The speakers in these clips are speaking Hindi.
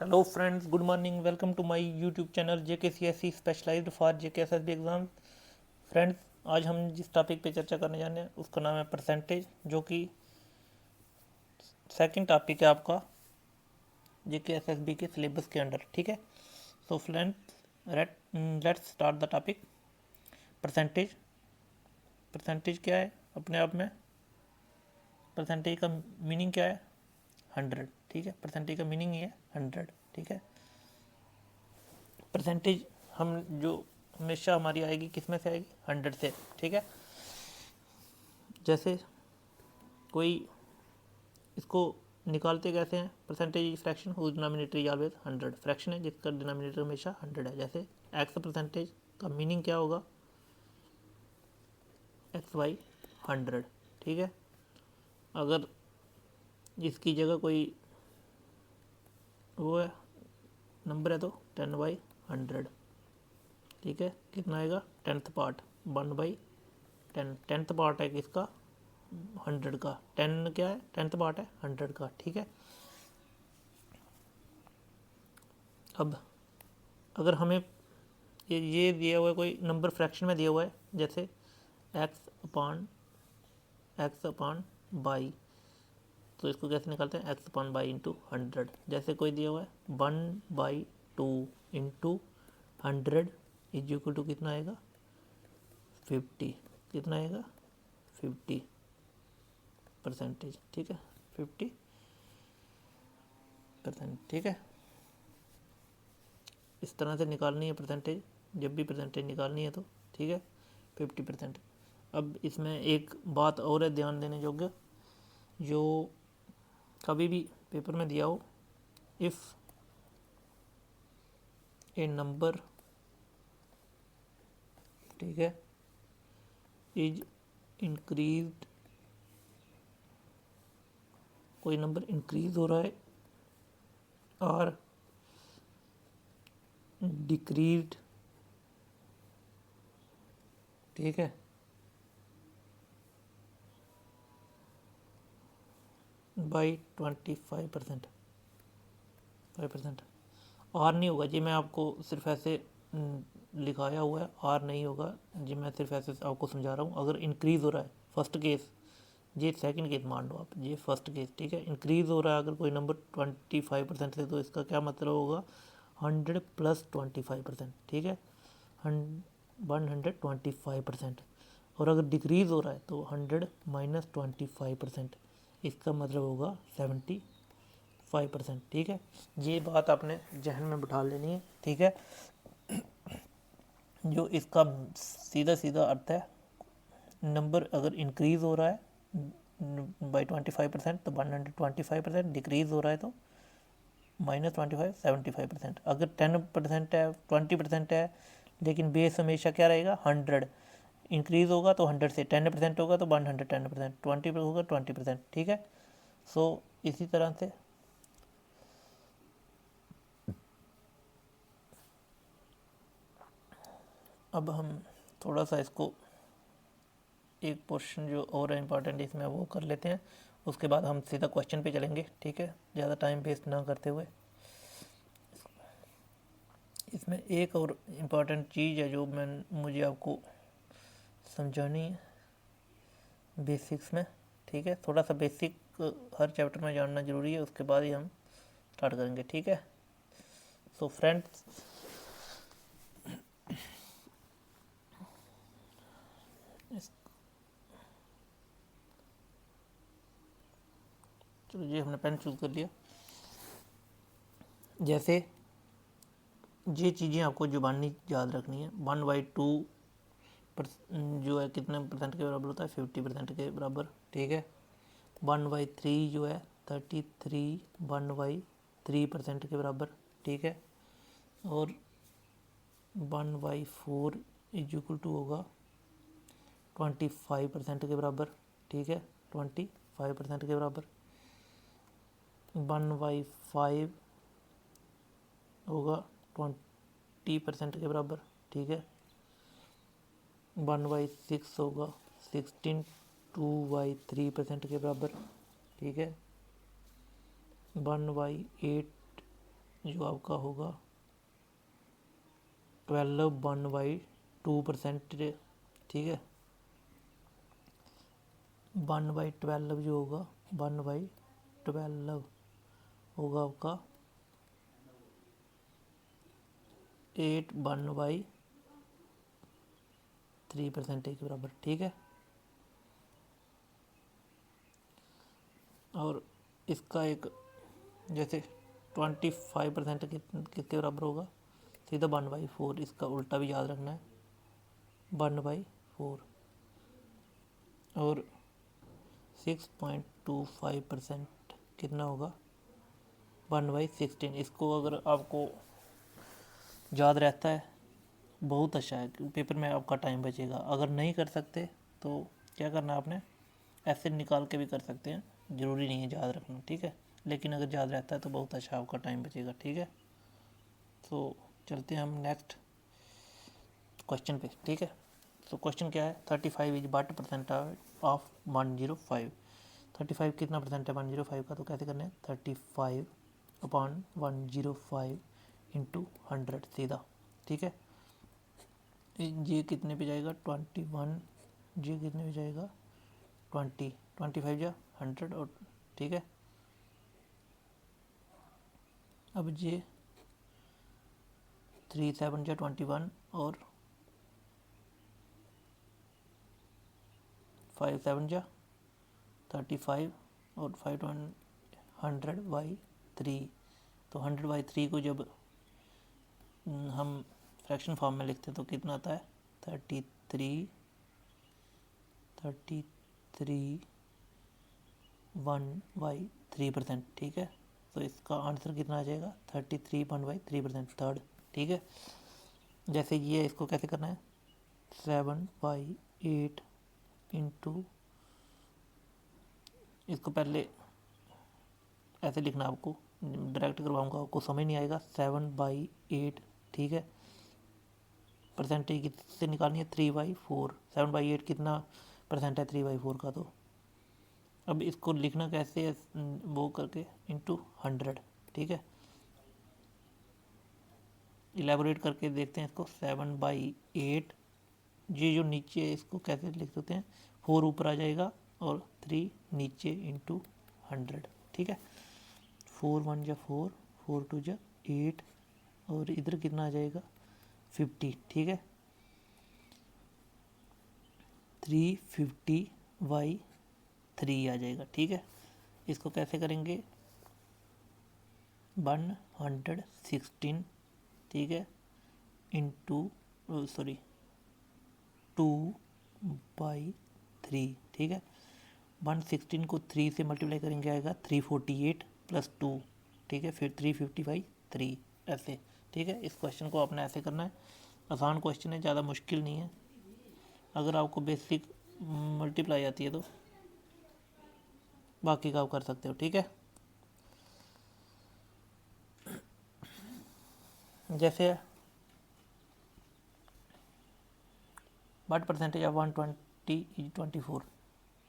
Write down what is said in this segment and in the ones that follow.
Hello friends, good morning. Welcome to my YouTube channel JKCSE specialised for JKSSB exam. Friends, आज हम जिस टॉपिक पे चर्चा करने जाने हैं उसका नाम है परसेंटेज, जो कि सेकंड टॉपिक है आपका JKSSB के सिलेबस के अंडर। ठीक है, so friends let's start the topic. Percentage percentage क्या है अपने आप में? परसेंटेज का मीनिंग क्या है? 100। ठीक है, परसेंटेज का मीनिंग ये है 100। ठीक है, परसेंटेज हम जो हमेशा हमारी आएगी किस में से आएगी? 100 से। ठीक है, जैसे कोई इसको निकालते कैसे हैं? Percentage fraction whose denominator is always 100। Fraction है जिसका डिनोमिनेटर हमेशा 100 है। जैसे एक्स परसेंटेज का मीनिंग क्या होगा? X by 100। ठीक है, अगर इसकी जगह कोई वो है नंबर है तो 10/100। ठीक है, कितना आएगा? 10th part 1/10। 10th पार्ट है किसका? 100 का। 10 क्या है? 10th पार्ट है 100 का। ठीक है, अब अगर हमें ये दिया हुआ है, कोई नंबर फ्रैक्शन में दिया हुआ है, जैसे एक्स अपान बाई, तो इसको कैसे निकालते हैं? X upon by into 100। जैसे कोई दिया हुआ है 1/2 इंटू 100 इज इक्वल टू कितना आएगा? 50। कितना आएगा? 50 परसेंटेज। ठीक है, 50%। ठीक है, इस तरह से निकालनी है परसेंटेज, जब भी परसेंटेज निकालनी है तो। ठीक है, 50%। अब इसमें एक बात और है ध्यान देने योग्य, जो कभी भी पेपर में दिया हो, इफ़ ए नंबर, ठीक है, इज इंक्रीज, कोई नंबर इंक्रीज हो रहा है और डिक्रीज, ठीक है, बाई 25%। 5%। आर नहीं होगा जी, मैं आपको सिर्फ ऐसे लिखाया हुआ है, आर नहीं होगा जी, मैं सिर्फ ऐसे आपको समझा रहा हूँ। अगर इंक्रीज़ हो रहा है, फर्स्ट केस, ये सेकंड केस मान लो आप, ये फर्स्ट केस। ठीक है, इंक्रीज़ हो रहा है अगर कोई नंबर 25% से, तो इसका क्या मतलब होगा? 100 + 25%। ठीक है, 125%। और अगर डिक्रीज़ हो रहा है तो 100 - 25%, इसका मतलब होगा 75%। ठीक है, ये बात आपने जहन में बिठा लेनी है। ठीक है, जो इसका सीधा सीधा अर्थ है, नंबर अगर इंक्रीज़ हो रहा है बाई 25% तो 125%, डिक्रीज़ हो रहा है तो -25 75%। अगर 10% है, 20% है, लेकिन बेस हमेशा क्या रहेगा? 100। इंक्रीज़ होगा तो 100 से, 10% होगा तो 110%, 20 होगा 20%। ठीक है, सो इसी तरह से अब हम थोड़ा सा इसको एक पोर्शन जो और है इम्पॉर्टेंट इसमें वो कर लेते हैं, उसके बाद हम सीधा क्वेश्चन पे चलेंगे। ठीक है, ज़्यादा टाइम वेस्ट ना करते हुए। इसमें एक और इम्पॉर्टेंट चीज़ है जो मुझे आपको समझानी है बेसिक्स में। ठीक है, थोड़ा सा बेसिक हर चैप्टर में जानना ज़रूरी है, उसके बाद ही हम स्टार्ट करेंगे। ठीक है, सो फ्रेंड्स, चलो ये हमने पेन चूज़ कर लिया। जैसे ये चीज़ें आपको जुबानी याद रखनी है। 1/2 जो है कितने परसेंट के बराबर होता है? 50% के बराबर। ठीक है, 1/3 जो है 33 1/3% के बराबर। ठीक है, और 1/4 इज इक्वल टू होगा 25% के बराबर। ठीक है, 25% के बराबर। 1/5 होगा 20% के बराबर। ठीक है, 1/6 होगा 16 2/3% के बराबर। ठीक है, 1/8 जो आपका होगा 12 1/2%, ठीक है। 1/12 जो होगा 1/12 होगा आपका 8 1/3% के बराबर, ठीक है। और इसका एक जैसे 25% किसके बराबर होगा, सीधा 1/4, इसका उल्टा भी याद रखना है 1/4। और 6.25% कितना होगा 1/16। इसको अगर आपको याद रहता है बहुत अच्छा है, पेपर में आपका टाइम बचेगा। अगर नहीं कर सकते तो क्या करना है आपने, ऐसे निकाल के भी कर सकते हैं, ज़रूरी नहीं है याद रखना, ठीक है। लेकिन अगर याद रहता है तो बहुत अच्छा आपका टाइम बचेगा, ठीक है। तो चलते हैं हम नेक्स्ट क्वेश्चन पे, ठीक है। तो क्वेश्चन क्या है, 35 इज बट परसेंट ऑफ 105। 35 कितना परसेंट है 105 का, तो कैसे करना है 35/105 इंटू 100 सीधा, ठीक है। ये कितने पे जाएगा 21, ये कितने पे जाएगा 20, 25 जा 100 और, ठीक है। अब ये 3 7 जा 21 और 5 7 जा 35 और 5 100/3। तो 100/3 को जब हम फ्रैक्शन फॉर्म में लिखते हैं तो कितना आता है 33 1/3%, ठीक है। तो इसका आंसर कितना आ जाएगा 33 1/3%, थर्ड, ठीक है। जैसे ये इसको कैसे करना है 7/8 इंटू, इसको पहले ऐसे लिखना, आपको डायरेक्ट करवाऊंगा, आपको समझ नहीं आएगा। 7/8, ठीक है। परसेंटेज किससे निकालनी है 3/4। 7/8 कितना परसेंट है 3/4 का, तो अब इसको लिखना कैसे है वो करके इंटू 100, ठीक है। इलेबोरेट करके देखते हैं इसको 7/8, ये जो नीचे है इसको कैसे लिख सकते हैं 4 ऊपर आ जाएगा और 3 नीचे इंटू 100, ठीक है। 4 1 जा 4, 4 2 जा 8 और इधर कितना आ जाएगा 50, ठीक है। 350/3 आ जाएगा, ठीक है। इसको कैसे करेंगे 116, ठीक है, इंटू सॉरी 2/3, ठीक है। 116 को 3 से मल्टीप्लाई करेंगे आएगा 348 + 2, ठीक है। फिर 350/3 ऐसे, ठीक है। इस क्वेश्चन को आपने ऐसे करना है, आसान क्वेश्चन है, ज़्यादा मुश्किल नहीं है। अगर आपको बेसिक मल्टीप्लाई आती है तो बाकी का आप कर सकते हो, ठीक है। जैसे बट परसेंटेज ऑफ 120 इज 24।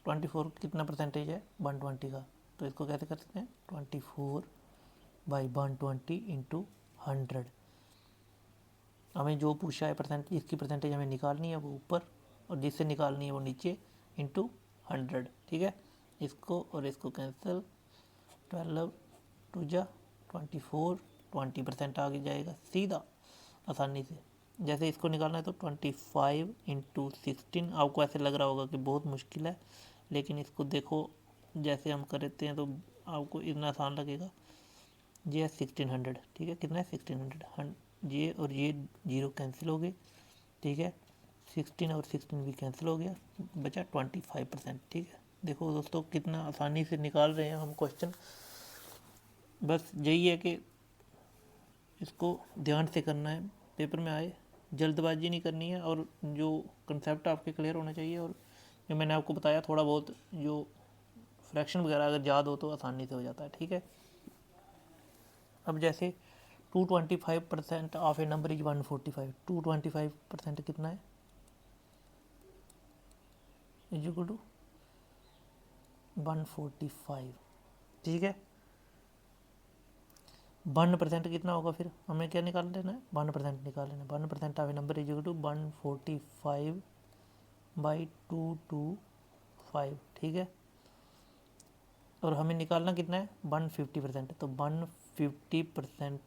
24 कितना परसेंटेज है 120 का, तो इसको कैसे कर सकते हैं 24/120 इंटू 100। हमें जो पूछा है परसेंट, इसकी परसेंटेज हमें निकालनी है वो ऊपर, और जिससे निकालनी है वो नीचे इंटू 100, ठीक है। इसको और इसको कैंसिल, 12 2 जा 24, 20% आगे जाएगा सीधा आसानी से। जैसे इसको निकालना है तो 25 इंटू 16, आपको ऐसे लग रहा होगा कि बहुत मुश्किल है, लेकिन इसको देखो जैसे हम करते हैं तो आपको इतना आसान लगेगा। ये है 1600, ठीक है। कितना है 1600, ये और ये जीरो कैंसिल हो गए, ठीक है। 16 और 16 भी कैंसिल हो गया, बचा 25%, ठीक है। देखो दोस्तों कितना आसानी से निकाल रहे हैं हम क्वेश्चन। बस यही है कि इसको ध्यान से करना है, पेपर में आए जल्दबाजी नहीं करनी है, और जो कंसेप्ट आपके क्लियर होना चाहिए। और जो मैंने आपको बताया थोड़ा बहुत जो फ्रैक्शन वगैरह अगर याद हो तो आसानी से हो जाता है, ठीक है। अब जैसे 225% ऑफ ए नंबर इज 145, 225% कितना है इज इक्वल टू 145, ठीक है। 1% कितना होगा, फिर हमें क्या निकाल लेना है, 1% निकाल लेना है। 1% of a number is equal to 145/225, ठीक है। और हमें निकालना कितना है, 150%। तो 150%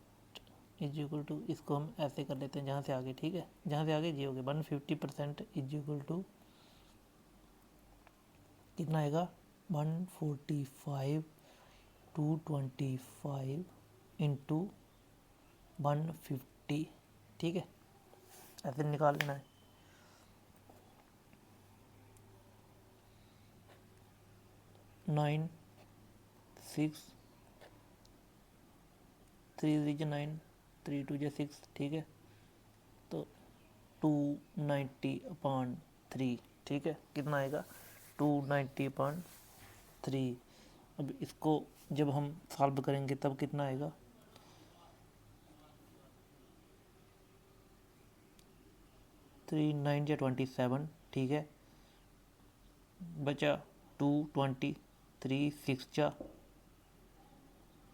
इज इक्वल टू, इसको हम ऐसे कर लेते हैं जहाँ से आगे, ठीक है, जहाँ से आगे जी हो गया। 150% इज इक्वल टू कितना आएगा, 145/225 इंटू 150, ठीक है, ऐसे निकाल लेना है। 9 6 3 9 3 2 6, ठीक है। तो 290/3, ठीक है, कितना आएगा, 290/3। अब इसको जब हम सॉल्व करेंगे तब कितना आएगा, 3 9 या 27, ठीक है, बचा 220, 3 6 जा,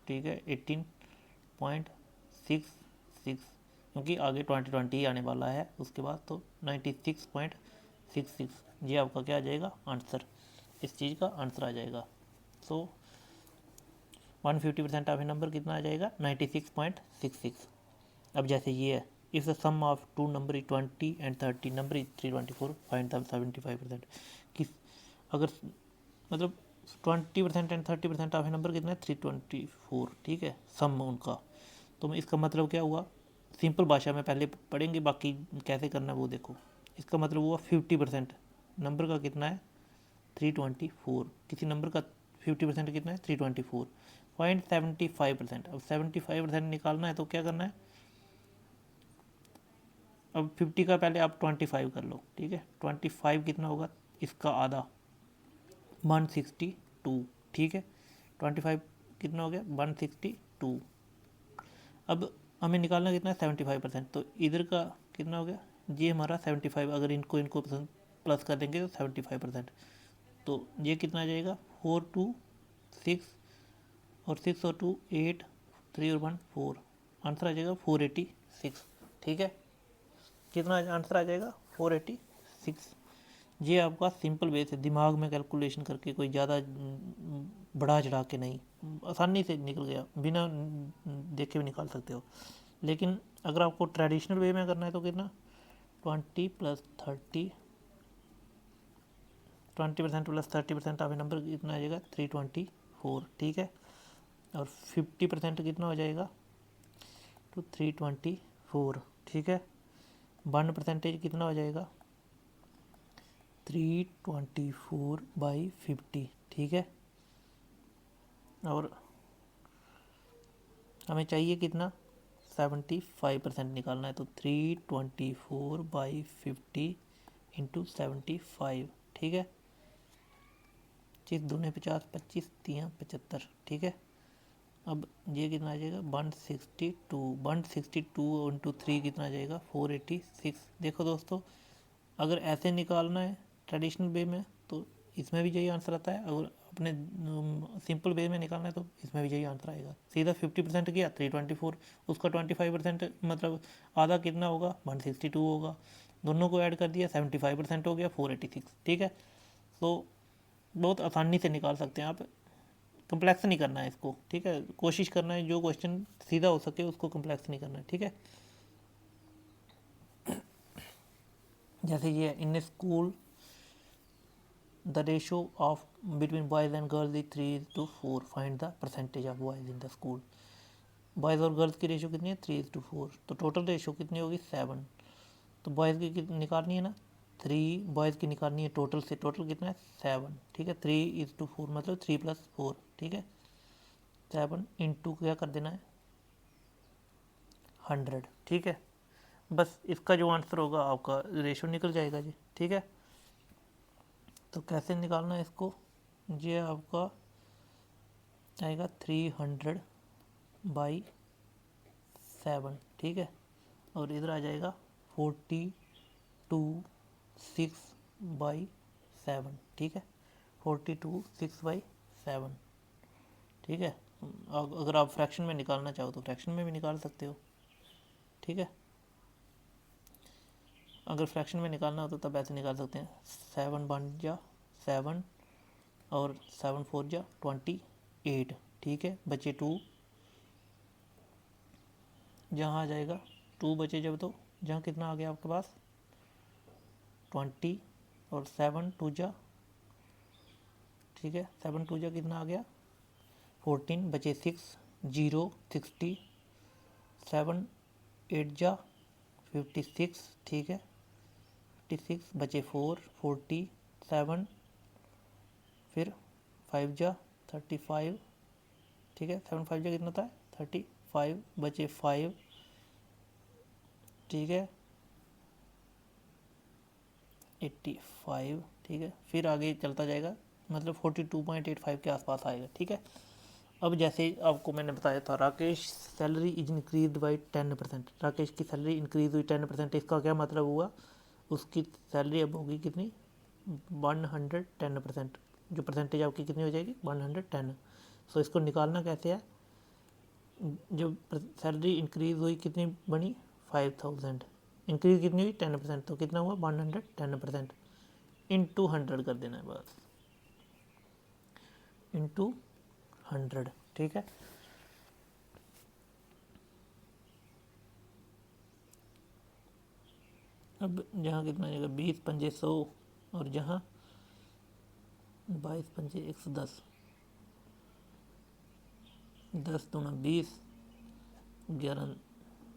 ठीक है, 18.66, क्योंकि आगे 2020 ही आने वाला है उसके बाद, तो 96.66, ये आपका क्या आ जाएगा आंसर, इस चीज़ का आंसर आ जाएगा। सो 150% ऑफ ए नंबर कितना आ जाएगा, 96.66। अब जैसे ये है, if the sum of two number is 20 and 30, number is 324, find the 75%। किस, अगर मतलब 20% एंड 30% ऑफ ए नंबर कितना है, 324, ठीक है, सम उनका। तो इसका मतलब क्या हुआ, सिंपल भाषा में पहले पढ़ेंगे, बाकी कैसे करना है वो देखो। इसका मतलब हुआ 50% नंबर का कितना है, 324, किसी नंबर का 50% कितना है, 324, पॉइंट 75%। अब 75% निकालना है तो क्या करना है, अब 50 का पहले आप 25 कर लो, ठीक है, 25 कितना होगा, इसका आधा 162, ठीक है, 25 कितना हो गया, 162। अब हमें निकालना कितना है, 75%। तो इधर का कितना हो गया, ये हमारा 75, अगर इनको इनको प्लस कर देंगे तो 75%। तो ये कितना आ जाएगा, 4 2 6 और 6 और 2 8, 3 और 1 4, आंसर आ जाएगा 486, ठीक है, कितना आंसर आ जाएगा, 486। ये आपका सिंपल वे से दिमाग में कैलकुलेशन करके, कोई ज़्यादा बढ़ा चढ़ा के नहीं, आसानी से निकल गया, बिना देखे भी निकाल सकते हो। लेकिन अगर आपको ट्रेडिशनल वे में करना है तो कितना, 20 + 30, 20% + 30% ऑफ ए नंबर कितना आ जाएगा, 324, ठीक है। और 50% कितना हो जाएगा, तो 324, ठीक है। 1% कितना हो जाएगा, 324/50, ठीक है। और हमें चाहिए कितना, 75% निकालना है, तो 324/50 इंटू 75, ठीक है। 25 दूने 50, 25 तियाँ 75, ठीक है। अब ये कितना आ जाएगा, 162, 162 इंटू 3 कितना आ जाएगा, 486। देखो दोस्तों, अगर ऐसे निकालना है ट्रेडिशनल वे में तो इसमें भी यही आंसर आता है, अगर अपने सिंपल वे में निकालना है तो इसमें भी यही आंसर आएगा। सीधा 50% किया 324, उसका 25% मतलब आधा कितना होगा, 162 होगा, दोनों को ऐड कर दिया 75% हो गया 486, ठीक है। तो बहुत आसानी से निकाल सकते हैं आप, कम्प्लेक्स नहीं करना है इसको, ठीक है, कोशिश करना है जो क्वेश्चन सीधा हो सके उसको कम्प्लेक्स नहीं करना है, ठीक है। जैसे ये in school the ratio of between boys and girls is 3:4, find the percentage of boys in the school. Boys और गर्ल्स की रेशो कितनी है, 3:4, तो टोटल रेशो कितनी होगी, 7। तो बॉयज़ की निकालनी है ना, 3 बॉयज़ की निकालनी है टोटल से, टोटल कितना है 7, ठीक है। 3:4 मतलब 3 + 4, ठीक है, 7 इंटू क्या कर देना है, 100, ठीक है। बस इसका जो आंसर होगा आपका रेशो निकल जाएगा जी, ठीक है। तो कैसे निकालना है इसको, ये आपका आएगा 300/7, ठीक है। और इधर आ जाएगा 42/6/7, ठीक है, 42/6/7, ठीक है। अगर आप फ्रैक्शन में निकालना चाहो तो फ्रैक्शन में भी निकाल सकते हो, ठीक है। अगर फ्रैक्शन में निकालना हो तो तब ऐसे निकाल सकते हैं, 7 और 7 4 28, ठीक है। बचे 2, जहाँ आ जाएगा 2 बचे जब, तो जहाँ कितना आ गया आपके पास 20 और 7 2 ठीक है, 7 2 कितना आ गया 14, बचे 6 0 60, 7 8 56, ठीक है 56, बचे 4 40, 7 फिर 5 35, ठीक है 7 5 कितना होता है 35, बचे 5, ठीक है 85, ठीक है। फिर आगे चलता जाएगा, मतलब 42.85 के आसपास आएगा, ठीक है। अब जैसे आपको मैंने बताया था, Rakesh salary is increase by 10%, Rakesh की सैलरी इंक्रीज हुई 10%, इसका क्या मतलब हुआ, उसकी सैलरी अब होगी कितनी 110%, जो परसेंटेज आपकी कितनी हो जाएगी 110। सो इसको निकालना कैसे है, जो सैलरी इंक्रीज हुई कितनी बनी 5000, इंक्रीज कितनी हुई 10%, तो कितना हुआ 110%, इंटू 100 कर देना है बस, इंटू 100, ठीक है। अब जहाँ कितना आएगा 20 पंजे 100, और जहाँ 22 पंजे 110, 10 दूना 20, 11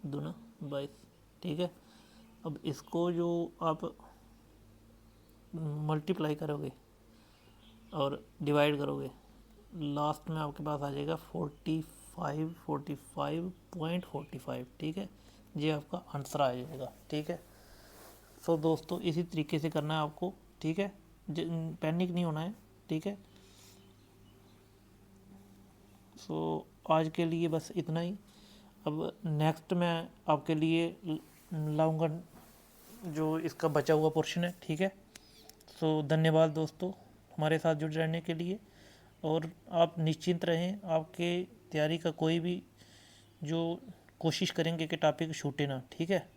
दूना 22, ठीक है। अब इसको जो आप मल्टीप्लाई करोगे और डिवाइड करोगे, लास्ट में आपके पास आ जाएगा 45.45, ठीक है। ये आपका आंसर आ जाएगा, ठीक है। सो दोस्तों इसी तरीके से करना है आपको, ठीक है, पैनिक नहीं होना है, ठीक है। सो आज के लिए बस इतना ही। अब नेक्स्ट मैं आपके लिए लाऊंगा जो इसका बचा हुआ पोर्शन है, ठीक है। सो धन्यवाद दोस्तों हमारे साथ जुड़े रहने के लिए, और आप निश्चिंत रहें, आपके तैयारी का कोई भी जो कोशिश करेंगे कि टॉपिक छूटे ना, ठीक है।